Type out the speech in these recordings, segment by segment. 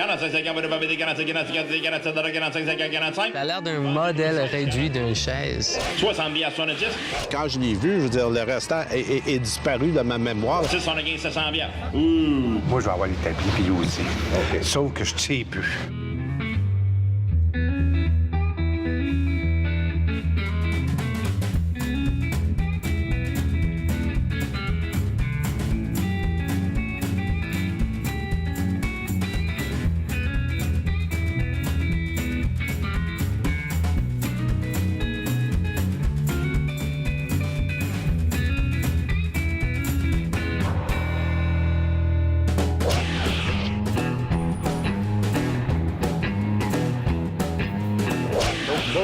Ça a l'air d'un modèle réduit d'une chaise. 70 à 70. Quand je l'ai vu, je veux dire, le restant est disparu de ma mémoire. 675, 700 bières. Moi, je vais avoir l'établi, puis lui aussi. Sauf que je tire plus.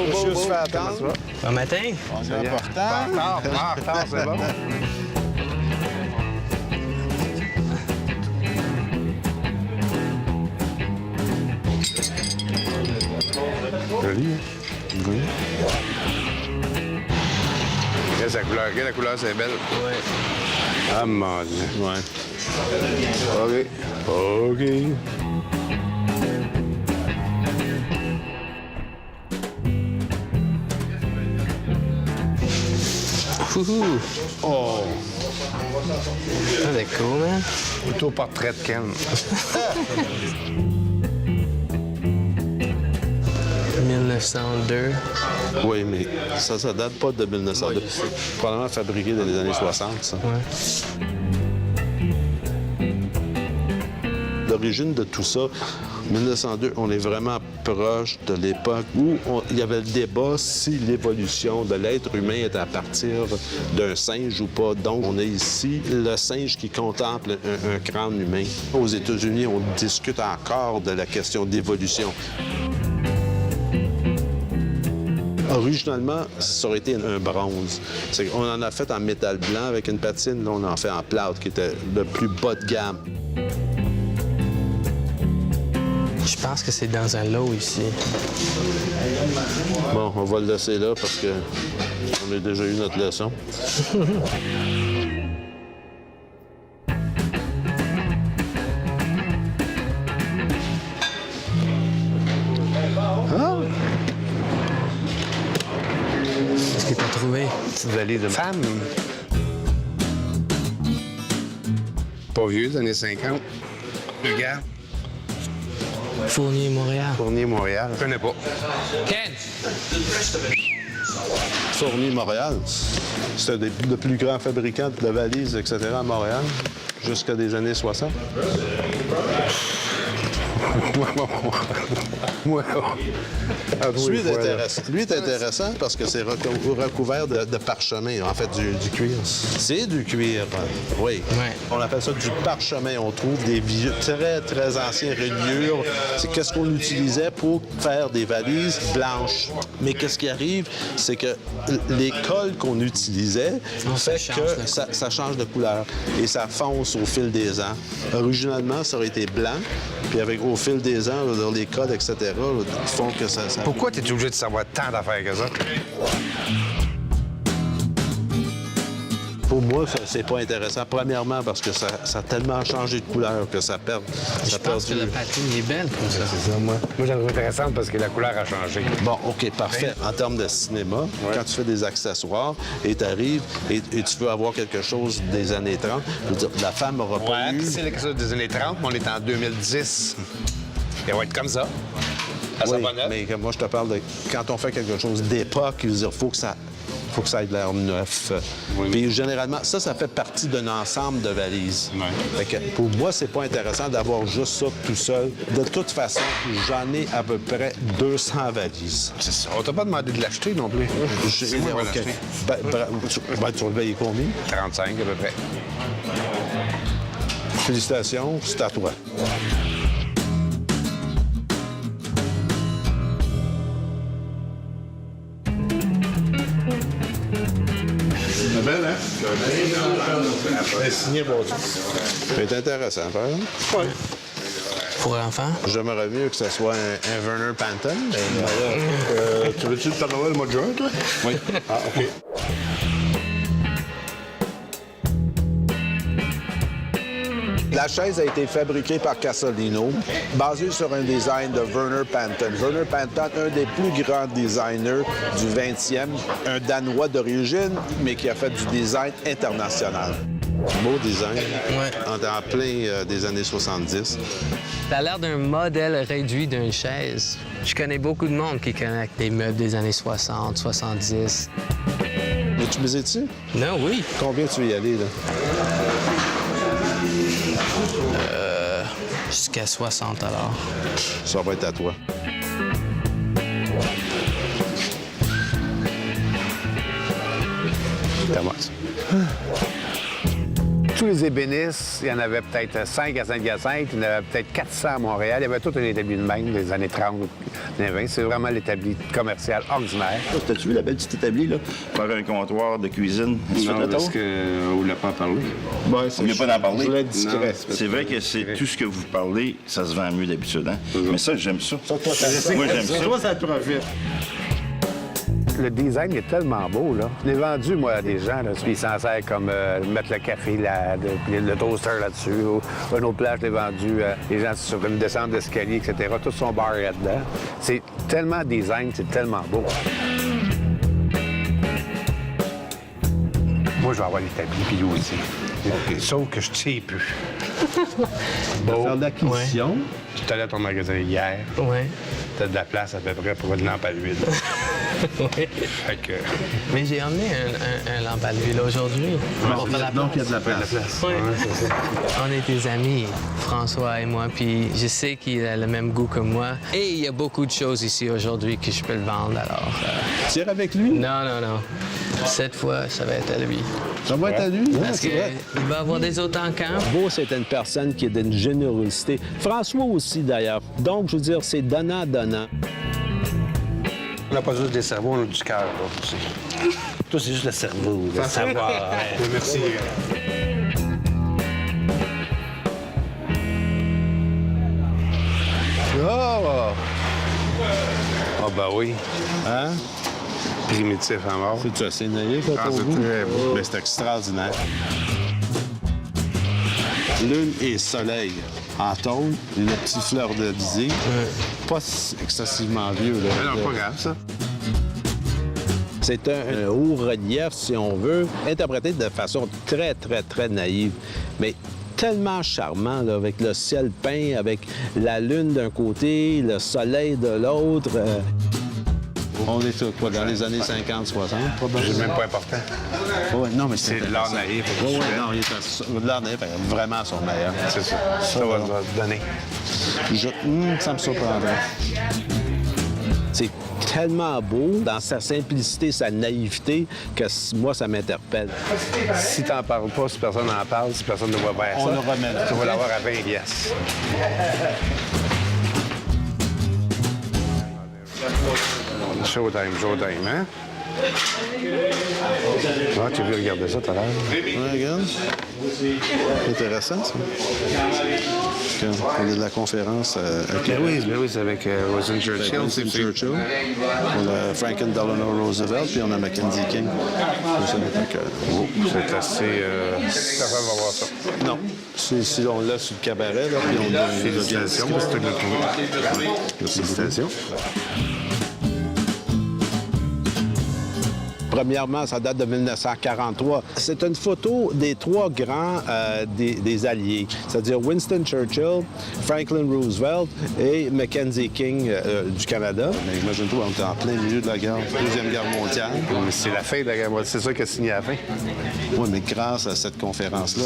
Monsieur se fait attendre. Bon matin. C'est important. Retard, c'est bon. Joli, hein? Oui. Regarde la couleur, c'est belle. Ouais. Ah, mon Dieu. Ouais. OK. Ouhou. Oh! Ça, c'est cool, man. Autoportrait de Ken. 1902. Oui, mais ça date pas de 1902. Probablement fabriqué dans les années 60, ça. Ouais. L'origine de tout ça, 1902, on est vraiment proche de l'époque où il y avait le débat si l'évolution de l'être humain est à partir d'un singe ou pas. Donc, on a ici le singe qui contemple un crâne humain. Aux États-Unis, on discute encore de la question d'évolution. Originalement, ça aurait été un bronze. On en a fait en métal blanc avec une patine. Là, on en fait en plâtre, qui était le plus bas de gamme. Je pense que c'est dans un lot ici. Bon, on va le laisser là parce que on a déjà eu notre leçon. Qu'est-ce que t'as trouvé? Petite valise de femme. Pas vieux, des années 50. Regarde. Fournier, Montréal. Fournier, Montréal. Je connais pas. Ken! Fournier Montréal, c'était le plus grand fabricant de valises, etc. à Montréal, jusqu'à des années 60. Ouais. Lui est intéressant parce que c'est recouvert de parchemin, en fait, du cuir. C'est du cuir, oui. Ouais. On appelle ça du parchemin. On trouve des vieux, très, très anciens reliures. C'est qu'est-ce qu'on utilisait pour faire des valises blanches. Mais qu'est-ce qui arrive, c'est que les cols qu'on utilisait fait que ça change de couleur et ça fonce au fil des ans. Originalement, ça aurait été blanc, puis au fil des ans, les codes, etc., font que ça... Pourquoi t'es obligé de savoir tant d'affaires que ça? Pour moi, c'est pas intéressant. Premièrement, parce que ça a tellement changé de couleur que ça perd. Je pense que la patine est belle comme ça. C'est ça, moi. Moi, je la trouve intéressante parce que la couleur a changé. Bon, OK, parfait. En termes de cinéma, quand tu fais des accessoires et tu arrives et tu veux avoir quelque chose des années 30, je veux dire, la femme n'aura pas eu... C'est quelque chose des années 30, mais on est en 2010. Elle va être comme ça. À sa Oui, bonne œuvre. mais moi, je te parle de... Quand on fait quelque chose d'époque, il faut que ça ait de l'air neuf. Oui. Puis généralement, ça fait partie d'un ensemble de valises. Oui. Fait que pour moi, c'est pas intéressant d'avoir juste ça tout seul. De toute façon, j'en ai à peu près 200 valises. C'est ça. On t'a pas demandé de l'acheter non plus. C'est moi qui vais l'acheter. Tu vas le payer combien? 35 à peu près. Félicitations, c'est à toi. C'est belle, hein? Elle est signée pour toi. C'est intéressant, par exemple. Oui. Pour enfants? J'aimerais mieux que ce soit un Werner Panton. Tu veux-tu le Père Noël le mois de juin, toi? Oui. Ah, OK. La chaise a été fabriquée par Casolino, basée sur un design de Werner Panton. Werner Panton, un des plus grands designers du 20e, un Danois d'origine, mais qui a fait du design international. Beau design, Ouais. en plein des années 70. Ça a l'air d'un modèle réduit d'une chaise. Je connais beaucoup de monde qui connaît des meubles des années 60, 70. Mais tu misais dessus? Non, oui. Combien tu veux y aller, là? Jusqu'à 60 alors. Ça va être à toi. Thomas. Tous les ébénistes, il y en avait peut-être 5 à Saint-Hyacinthe, il y en avait peut-être 400 à Montréal. Il y avait tout un établi de même des années 30, années 20. C'est vraiment l'établi commercial ordinaire. T'as-tu vu la belle petite établie, là? Faire un comptoir de cuisine. Tu fais le tour? qu'on n'a pas parlé. On ne vient pas d'en parler. Je voulais être discret. C'est vrai que c'est tout ce que vous parlez, ça se vend mieux d'habitude, hein? Mais ça, j'aime ça. Moi, j'aime ça. Toi, ça te profite. Le design est tellement beau, là. Je l'ai vendu, moi, à des gens, là. Puis ils s'en servent comme mettre le café, le toaster là-dessus. Ou une autre place, je l'ai vendu à des gens sur une descente d'escalier, etc. Tout son bar là-dedans. C'est tellement design, c'est tellement beau. Moi, je vais avoir l'établi, puis lui aussi. Sauf que je ne sais plus. Bon. Faire l'acquisition. Tu es allé à ton magasin hier. Ouais. T'as de la place à peu près pour une lampe à l'huile. Ouais. Fait que... Mais j'ai emmené un lampe à l'huile aujourd'hui. On va faire la Donc, il y a de la place. Ouais. On est des amis, François et moi, puis je sais qu'il a le même goût que moi. Et il y a beaucoup de choses ici aujourd'hui que je peux le vendre, alors... Tu irais avec lui? Non, non, non. Cette fois, ça va être à lui. Ça va être à lui? Parce qu'il va avoir des autres en camp. Beau, c'est une personne qui est d'une générosité. François aussi, d'ailleurs. Donc, je veux dire, c'est donnant-donnant. On n'a pas juste des cerveaux, on a du cœur, là, aussi. Toi, c'est juste le cerveau, le savoir. Merci. Oh! Ah, ben oui. Hein? Primitif à mort. C'est assez naïf, Ah, ton c'est goût? très beau. Mais c'est extraordinaire. Lune et soleil en tôle, le petit fleur de lysée. Pas excessivement vieux, là. Non, pas grave, ça. C'est un haut relief, si on veut, interprété de façon très, très, très naïve. Mais tellement charmant, là, avec le ciel peint, avec la lune d'un côté, le soleil de l'autre. On est quoi, dans les années 50, 60, C'est probablement? même pas important. Ouais, non, mais C'est l'art naïf. Oui, oui, non, il est l'art naïf, vraiment son meilleur. C'est ça. Ça va te donner. Ça me surprendrait. C'est tellement beau, dans sa simplicité, sa naïveté, que moi, ça m'interpelle. Si t'en parles pas, si personne n'en parle, si personne ne voit faire On ça, le remet là. tu vas l'avoir à 20 piastres. Showtime, hein? Ah, tu veux regarder ça tout à l'heure? Ouais, regarde. Intéressant, ça. On est de la conférence à Québec. Oui, c'est avec Winston Churchill. Winston Churchill. On a Franklin Delano Roosevelt, puis on a Mackenzie King. C'est assez... Personne va voir ça. Non. Si on l'a sur le cabaret, là, puis on a... Félicitations, c'est une autre. Félicitations. Premièrement, ça date de 1943. C'est une photo des trois grands des Alliés, c'est-à-dire Winston Churchill, Franklin Roosevelt et Mackenzie King du Canada. Mais imagine-toi, on était en plein milieu de la Deuxième Guerre mondiale. Mais c'est la fin de la guerre mondiale. C'est ça qui a signé à la fin. Oui, mais grâce à cette conférence-là...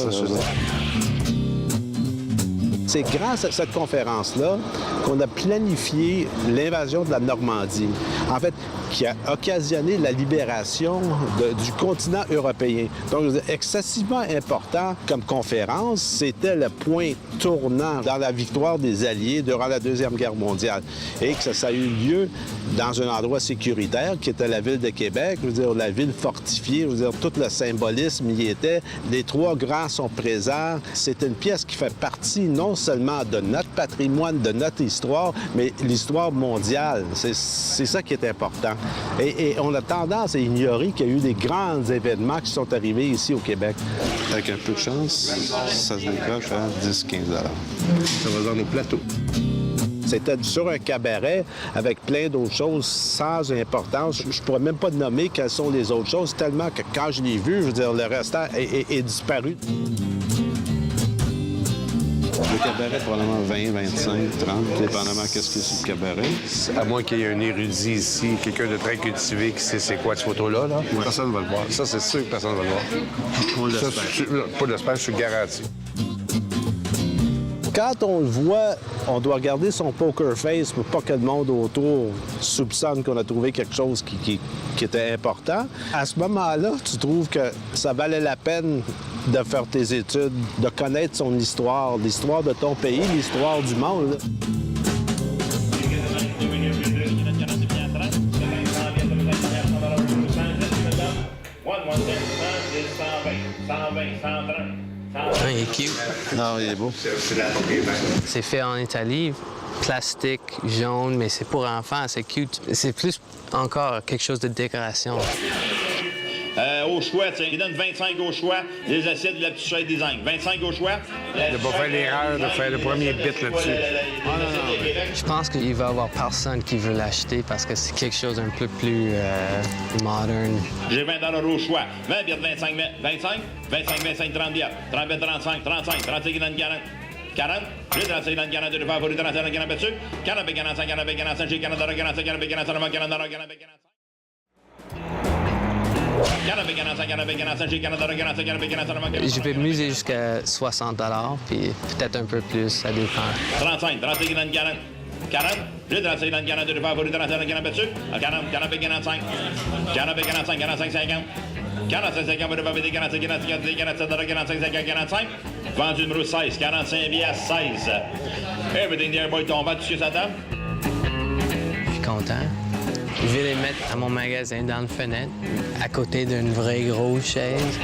C'est grâce à cette conférence-là qu'on a planifié l'invasion de la Normandie. En fait, qui a occasionné la libération du continent européen. Donc, excessivement important comme conférence. C'était le point tournant dans la victoire des Alliés durant la Deuxième Guerre mondiale. Et que ça a eu lieu dans un endroit sécuritaire qui était la ville de Québec, je veux dire, la ville fortifiée, je veux dire, tout le symbolisme y était. Les trois grands sont présents. C'est une pièce qui fait partie non seulement de notre patrimoine, de notre histoire, mais l'histoire mondiale. C'est ça qui est important. Et on a tendance à ignorer qu'il y a eu des grands événements qui sont arrivés ici au Québec. Avec un peu de chance, ça se décroche à 10-15 $. Ça va dans nos plateaux. C'était sur un cabaret avec plein d'autres choses sans importance. Je pourrais même pas nommer quelles sont les autres choses, tellement que quand je l'ai vu, je veux dire, le restant est disparu. Le cabaret, probablement 20, 25, 30, dépendamment qu'est-ce que c'est le cabaret. À moins qu'il y ait un érudit ici, quelqu'un de très cultivé qui sait c'est quoi cette photo-là. Là. Personne ne va le voir. Ça, c'est sûr que personne ne va le voir. On Ça, l'espère. pas d'espèce, je suis garanti. Quand on le voit, on doit regarder son poker face pour pas que le monde autour soupçonne qu'on a trouvé quelque chose qui était important. À ce moment-là, tu trouves que ça valait la peine de faire tes études, de connaître son histoire, l'histoire de ton pays, l'histoire du monde. Là. Il est cute. Non, il est beau. C'est fait en Italie, plastique, jaune, mais c'est pour enfants, c'est cute. C'est plus encore quelque chose de décoration. Au choix, tiens, il donne 25 au choix, les assiettes de la petite chaise design. 25 au choix. De pas faire l'erreur de faire le premier bit là-dessus. Je pense qu'il va y avoir personne qui veut l'acheter parce que c'est quelque chose d'un peu plus moderne. J'ai 20 $ au choix. 20 billets de 25 mètres. 25, 25, 30 billets. 30 billets, 35, 35 dans le 40. 40, j'ai 35 dans le 42 de favori, 35 dans le 40 dessus. 40, 45, 40, 45, j'ai 40 $, 45, 40, 45, 40 $, 40, 45. 40, 45, 40, 45, j'ai 40 $, 45, 40, 45, 40. Je vais m'user jusqu'à 60 $, puis peut-être un peu plus, ça dépend. 35 dans le 40. 40, j'ai 35 dans le 42 de favori, 35 dans le 40 dessus. 40, 40, 45. 40, 45, 45, 50. 45, 50, vous devez 45, 46, 47 $, 45, 50, 45. Vendu numéro 16, 45 billets à 16. Everything there, boy, ton vent dessus sa table. Je suis content. Je vais les mettre à mon magasin dans le fenêtre, à côté d'une vraie grosse chaise.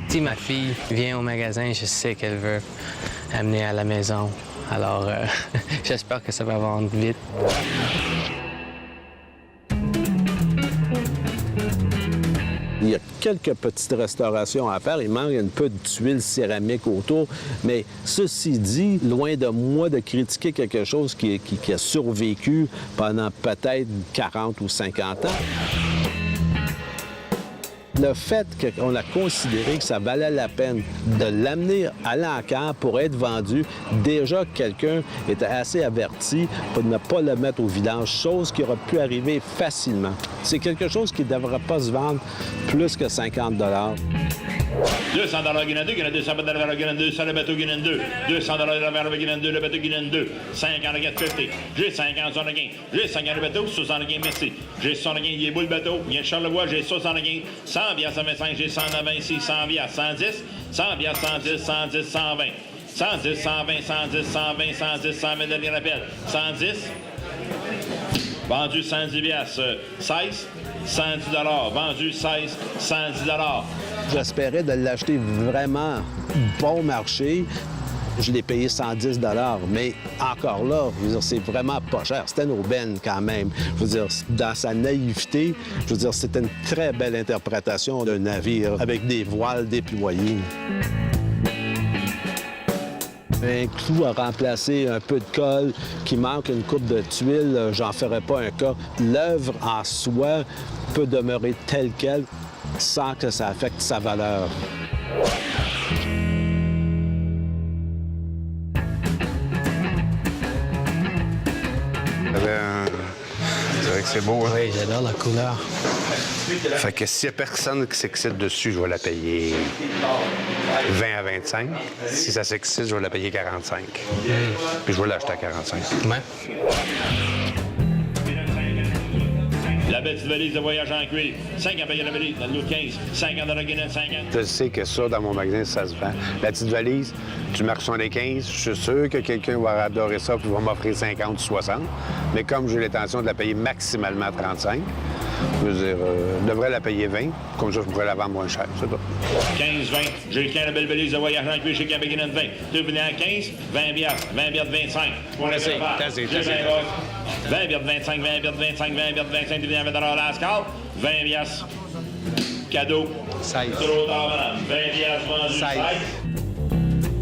Si ma fille vient au magasin, je sais qu'elle veut amener à la maison. Alors, j'espère que ça va vendre vite. Il y a quelques petites restaurations à faire. Il manque un peu de tuiles céramiques autour. Mais ceci dit, loin de moi de critiquer quelque chose qui a survécu pendant peut-être 40 ou 50 ans. Le fait qu'on a considéré que ça valait la peine de l'amener à l'encan pour être vendu, déjà quelqu'un était assez averti pour ne pas le mettre au vidange, chose qui aurait pu arriver facilement. C'est quelque chose qui ne devrait pas se vendre plus que 50 $. 200 $ Guinan 2, 200 $ Guinan 2, ça le bateau Guinan 2. 200 $ Guinan 2, le bateau Guinan 2. 50 $, 50. J'ai 50 sur le gain. J'ai 50 le bateau, 60 gain, merci. J'ai 60 gain, il est beau le bateau. Il vient de Charlevoix, j'ai 60 gain. 100 bières, 125, j'ai 120 ici, 100 bières, 110. 100 bières, 110, 110, 120. 110, 120, 110, 120, 110, 120, dernier appel. 110. Vendu 110 piastres, 16, 110 $. Vendu 16, 110 $. J'espérais de l'acheter vraiment bon marché. Je l'ai payé 110 $, mais encore là, je veux dire, c'est vraiment pas cher. C'était une aubaine quand même. Je veux dire, dans sa naïveté, je veux dire, c'était une très belle interprétation d'un navire avec des voiles déployées. Un clou à remplacer, un peu de colle, qui manque une coupe de tuiles, j'en ferai pas un cas. L'œuvre en soi peut demeurer telle qu'elle sans que ça affecte sa valeur. C'est vrai que c'est beau, hein? Oui, j'adore la couleur. Fait que s'il n'y a personne qui s'excite dessus, je vais la payer 20 à 25. Si ça s'excite, je vais la payer 45. Puis je vais l'acheter à 45. Ouais. La petite valise de voyage en cuir. 50 $ la valise, dans le lot 15. 50 $ Guinan, 50. Je sais que ça, dans mon magasin, ça se vend. La petite valise, tu marques 75, je suis sûr que quelqu'un va adorer ça puis va m'offrir 50 ou 60. Mais comme j'ai l'intention de la payer maximalement 35, Je veux dire, je devrais la payer 20, comme ça, je pourrais la vendre moins cher, c'est tout. 15-20. J'ai le la belle valise de voyage en cuir chez Québec 20. Tu venais à 15, 20 biasses, 20 biasses 25. T'as-y. 20 biasses 25, 20 biasses 25, 20 biasses 25, tu viens à $20 la scale. 20 biasses. Cadeau. 16. Trop tard, madame. 20 biasses vendues. 16.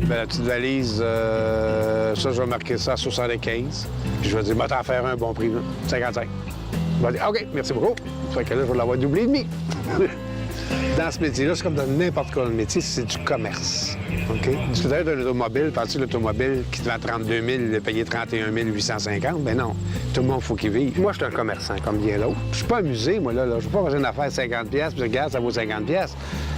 Ben, la petite valise, ça, je vais marquer ça à 75. Puis je vais dire, va t'en faire un bon prix, là, 55. Je vais dire, OK, merci beaucoup. Ça fait que là, je vais l'avoir doublé et demi. Dans ce métier-là, c'est comme dans n'importe quel métier, c'est du commerce. OK? Tu peux être un automobile, penses-tu l'automobile qui te vend 32 000, il est payé 31 850? Ben non. Tout le monde, faut qu'il vive. Moi, je suis un commerçant, comme bien l'autre. Je suis pas amusé, moi, là. Je veux pas faire une affaire 50 pièces puis regarde, ça vaut 50 pièces.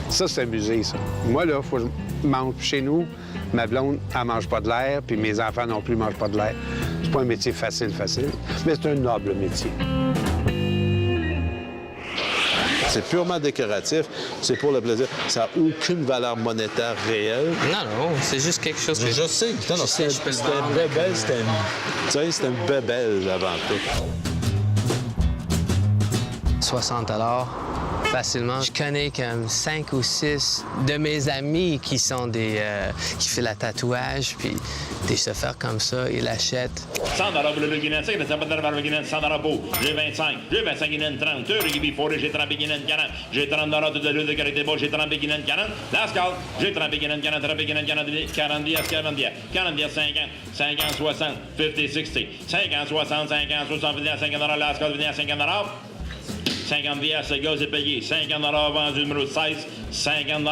Ça, c'est amusé, ça. Moi, là, faut que je mange chez nous. Ma blonde, elle mange pas de l'air, puis mes enfants non plus mangent pas de l'air. C'est pas un métier facile, mais c'est un noble métier. C'est purement décoratif, c'est pour le plaisir. Ça n'a aucune valeur monétaire réelle. Non, c'est juste quelque chose que Je sais. Non, non, c'est un bébel, c'est une bébelle avant tout. 60 $ facilement. Je connais comme 5 ou 6 de mes amis qui sont qui font la tatouage, puis des chauffeurs comme ça, ils l'achètent. 100 $ pour le Guinéen, c'est pas de le Guinéen, 100 $ pour. J'ai 25, Guinéen 30, j'ai 30 Guinéen 40, j'ai 30 $ de l'eau de carité beau, j'ai 30 Guinéen 40, la scale, j'ai 30 Guinéen 40, 30 Guinéen 40, 40 10, 40 10, 40 10, 50, 50, 60, 50, 60, 50, 60, 50, 60, 50 $, la scale, 50 $. 50 piastres, le gaz est payé. 50 $ vendu, numéro 16, 50 $.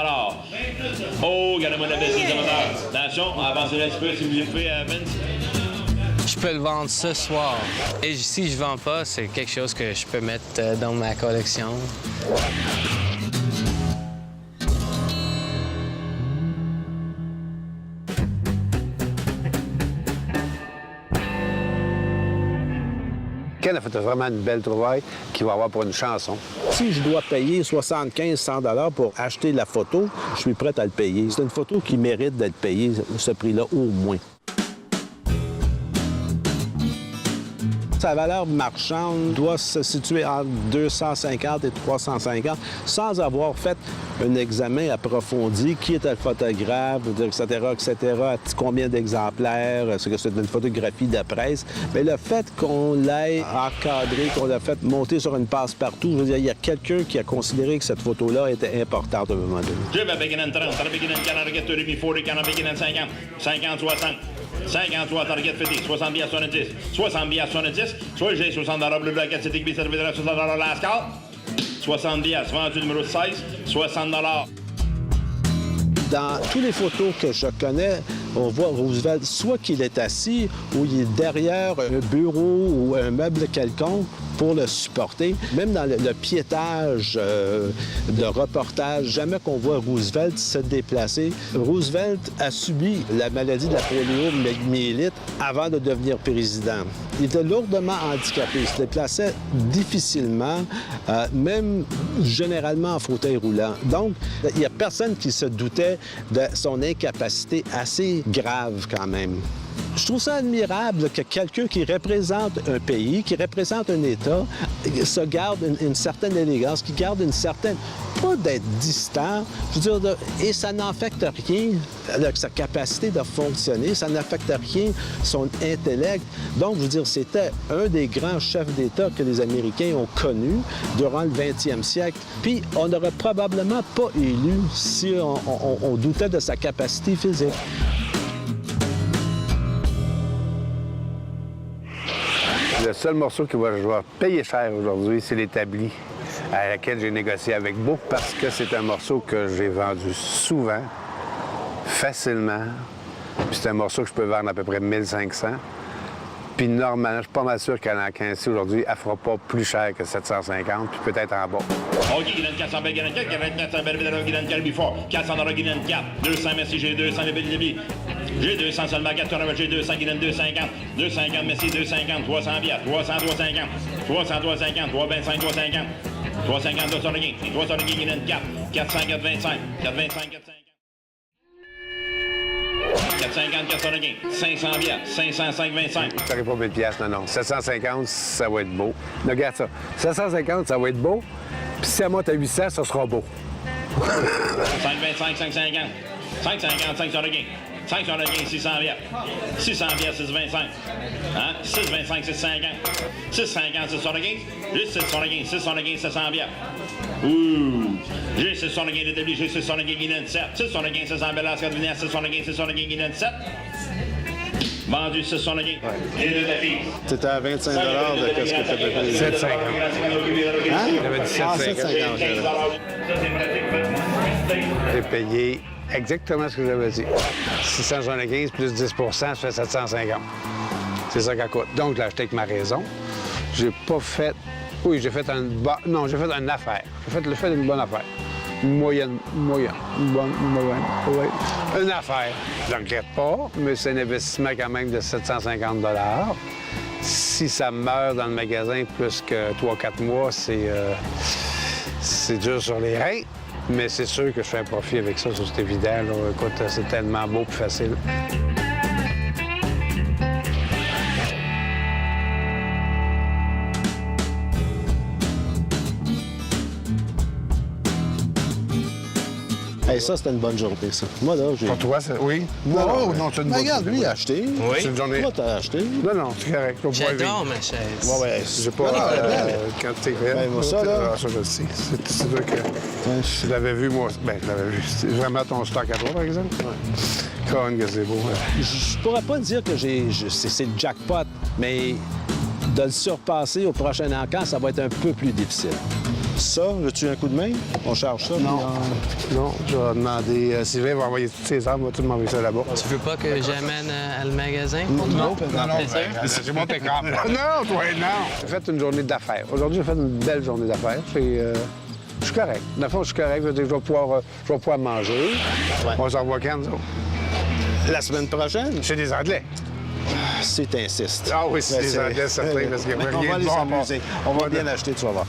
Oh, regardez-moi la baisse de moteur. Attention, avancez un petit peu si vous voulez faire, Vince. Je peux le vendre ce soir. Et si je vends pas, c'est quelque chose que je peux mettre dans ma collection. Ken a fait vraiment une belle trouvaille qu'il va avoir pour une chanson. Si je dois payer 75-100 $ pour acheter la photo, je suis prêt à le payer. C'est une photo qui mérite d'être payée, ce prix-là, au moins. Sa valeur marchande doit se situer entre 250 et 350 sans avoir fait un examen approfondi. Qui était le photographe, etc., combien d'exemplaires, est-ce que c'est une photographie de presse. Mais le fait qu'on l'ait encadré, qu'on l'a fait monter sur une passe-partout, je veux dire, il y a quelqu'un qui a considéré que cette photo-là était importante à un moment donné. Je vais payer 30, 30 40, 40, 50, 50, 60. 50, 60, 50, 60 billets 70. 60 billets 70. Soit j'ai 60 $ bleu, blanc, 4, 7, 8, 7, 60 $ la scale. 60 billets, vendu numéro 16, 60 $. Dans toutes les photos que je connais, on voit Roosevelt soit qu'il est assis ou il est derrière un bureau ou un meuble quelconque pour le supporter. Même dans le piétage de reportage, jamais qu'on voit Roosevelt se déplacer. Roosevelt a subi la maladie de la poliomyélite avant de devenir président. Il était lourdement handicapé, il se déplaçait difficilement, même généralement en fauteuil roulant. Donc, il n'y a personne qui se doutait de son incapacité assez grave quand même. Je trouve ça admirable que quelqu'un qui représente un pays, qui représente un État, se garde une certaine élégance, qui garde une certaine... pas d'être distant, je veux dire, et ça n'affecte rien sa capacité de fonctionner, ça n'affecte rien son intellect. Donc, je veux dire, c'était un des grands chefs d'État que les Américains ont connu durant le 20e siècle. Puis, on n'aurait probablement pas élu si on doutait de sa capacité physique. Le seul morceau que je vais payer cher aujourd'hui, c'est l'établi à laquelle j'ai négocié avec Beau parce que c'est un morceau que j'ai vendu souvent, facilement. Puis c'est un morceau que je peux vendre à peu près 1500. Puis normalement, je suis pas mal sûr qu'elle en 15 aujourd'hui, elle fera pas plus cher que 750, puis peut-être en bas. OK, Guinan 400 belles Guinan 4, 400 belles Guinan 4 before. 400 $ Guinan 4, 200 merci, j'ai 200 les belles débits. J'ai 200 seulement 4 j'ai 200 Guinan 250, 250 merci, 250, 300 bières, 300, 350, 300, 350, 325, 350, 350, 200 gain, 300 gain Guinan 4, 400, 425, 425, 450. 450, 400 de gain. 500 bières. 505, 25. Je ferai pas 1000 piastres, non. 750, ça va être beau. Regarde ça. 750, ça va être beau. Puis si ça monte à 800, ça sera beau. 525, 550. 550, 500 de gain. 500 de gain, 600 bières. 600 bières, 625. Hein? 625, 650. 650, 600 de gain. J'ai 600 de gain, 600 de gain, 700 bières. Ouh! J'ai 600 de gain d'établi, j'ai 600 de gain Guinan 7. 600 de gain, 700 bières, la scène venir, 600 de gain, 600 de gain Guinan 7. Vendu 600 de gain. Et de tapis. C'était à 25 de qu'est-ce que tu avais payé? 750. Hein? J'avais dit Ah, 750. 750. J'ai payé exactement ce que j'avais dit. 675 plus 10 ça fait 750. C'est ça qu'elle coûte. Donc, je l'ai acheté avec ma raison. J'ai pas fait... Oui, j'ai fait Non, j'ai fait une affaire. J'ai fait une bonne affaire. Une moyenne. Une bonne, moyenne. Oui. Une affaire. Je ne regrette pas, mais c'est un investissement quand même de 750 $. Si ça meurt dans le magasin plus que 3-4 mois, c'est dur sur les reins. Mais c'est sûr que je fais un profit avec ça, c'est évident. Là. Écoute, c'est tellement beau et facile. Hey, ça, c'était une bonne journée, ça. Moi, là, j'ai... Pour toi, oui? Non, non, c'est une bonne regarde, lui, il a acheté. Oui. C'est une journée. Toi, t'as acheté. Non, c'est correct. Faut pas J'adore vivre. ma chaise. Ouais, ouais. J'ai pas quantité réelle. Ben, moi, ça, là. Ah, ça, je le sais. C'est sûr que je l'avais vu, moi. Ben, je l'avais vu. C'est vraiment ton stock à toi, par exemple? Oui. Conne que c'est beau. Hein. Je pourrais pas dire que c'est le jackpot, mais de le surpasser au prochain encan, ça va être un peu plus difficile. Ça, veux-tu un coup de main? On charge ça? Non. Non, je vais demander... Sylvain va envoyer toutes ses armes, va tout m'envoyer ça là-bas. Tu veux pas que j'amène à le magasin pour toi? Non, C'est sûr? c'est mon pick-up. Non, toi, non! J'ai fait une journée d'affaires. Aujourd'hui, j'ai fait une belle journée d'affaires. Je suis correct. Dans le fond, je suis correct. Je vais pouvoir manger. Ouais. On se revoit quand, nous autres? La semaine prochaine? Chez des Anglais. Si t'insistes. Ah oui, c'est Ben, des Anglais, certains, parce qu'il n'y a On rien va de aller bon à part. s'amuser. On va bien acheter, tu vas voir.